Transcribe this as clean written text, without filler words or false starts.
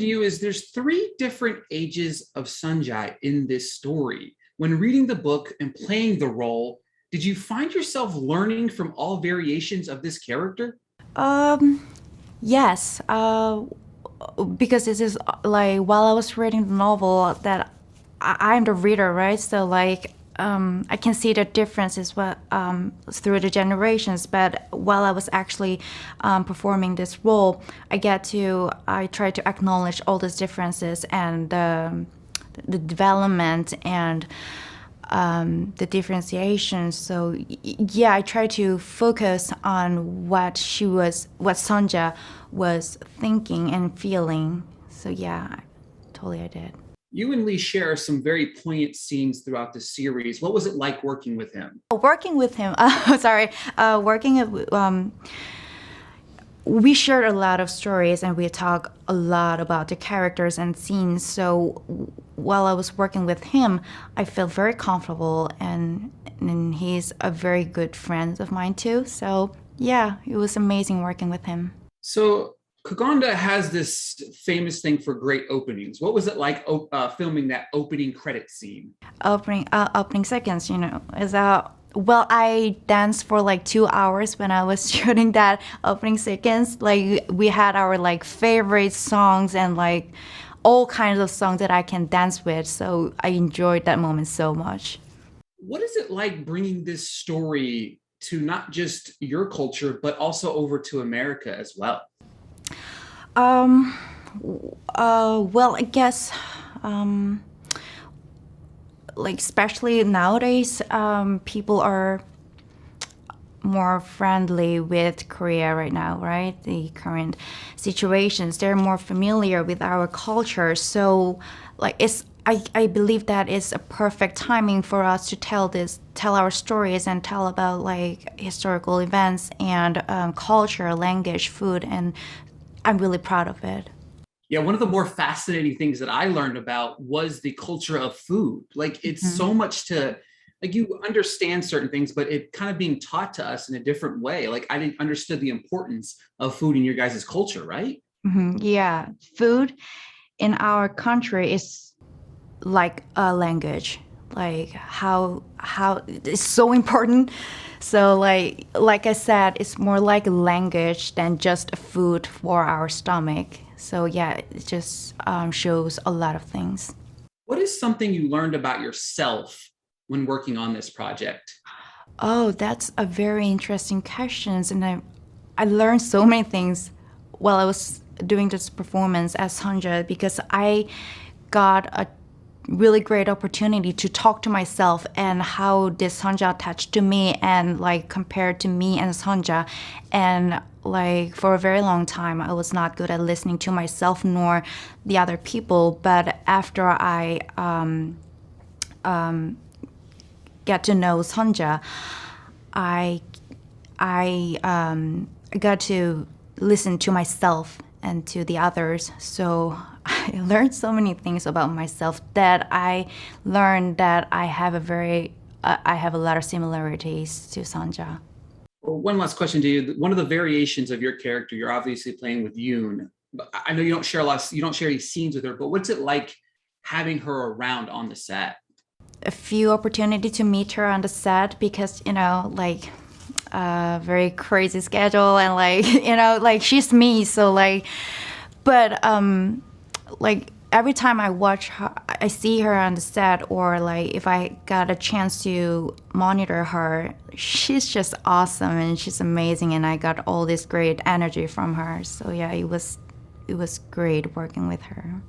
you is there's three different ages of Sunja in this story. When reading the book and playing the role, did you find yourself learning from all variations of this character? Um, yes, because this is like while I was reading the novel that I'm the reader, right? So like I can see the differences what through the generations. But while I was actually performing this role, I try to acknowledge all those differences and the development and the differentiation. So yeah, I try to focus on what Sonja was thinking and feeling. So yeah, totally I did. You and Lee share some very poignant scenes throughout the series. What was it like working with him? Working with him, sorry, we shared a lot of stories and we talk a lot about the characters and scenes. So while I was working with him, I felt very comfortable and he's a very good friend of mine too. So yeah, it was amazing working with him. So Kaganda has this famous thing for great openings. What was it like filming that opening credit scene? Opening seconds, is well, I danced for like 2 hours when I was shooting that opening sequence. Like we had our like favorite songs and like all kinds of songs that I can dance with. So I enjoyed that moment so much. What is it like bringing this story to not just your culture, but also over to America as well? Um, well, I guess, like especially nowadays, people are more friendly with Korea right now, right? The current situations, they're more familiar with our culture. So, like, I believe that is a perfect timing for us to tell our stories and tell about like historical events and culture, language, food, and I'm really proud of it. Yeah, one of the more fascinating things that I learned about was the culture of food. Like it's Mhm. so much to like you understand certain things, but it kind of being taught to us in a different way. Like I didn't understood the importance of food in your guys' culture, right? Yeah, food in our country is like a language, like how it's so important. So like I said, it's more like a language than just a food for our stomach. So yeah, it just shows a lot of things. What is something you learned about yourself when working on this project? Oh, that's a very interesting question, and I learned so many things while I was doing this performance as Hanja because I got a really great opportunity to talk to myself and how this Hanja attached to me and like compared to me and Hanja. And like for a very long time, I was not good at listening to myself nor the other people. But after I get to know Sonja, I I got to listen to myself and to the others. So I learned so many things about myself that I learned that I have a lot of similarities to Sanja. Well, one last question to you. One of the variations of your character, you're obviously playing with Yoon. But I know you don't share a lot. You don't share any scenes with her. But what's it like having her around on the set? A few opportunity to meet her on the set because like very crazy schedule and like like she's me, so like but like every time I watch her, I see her on the set, or like if I got a chance to monitor her, she's just awesome and she's amazing, and I got all this great energy from her. So yeah, it was great working with her.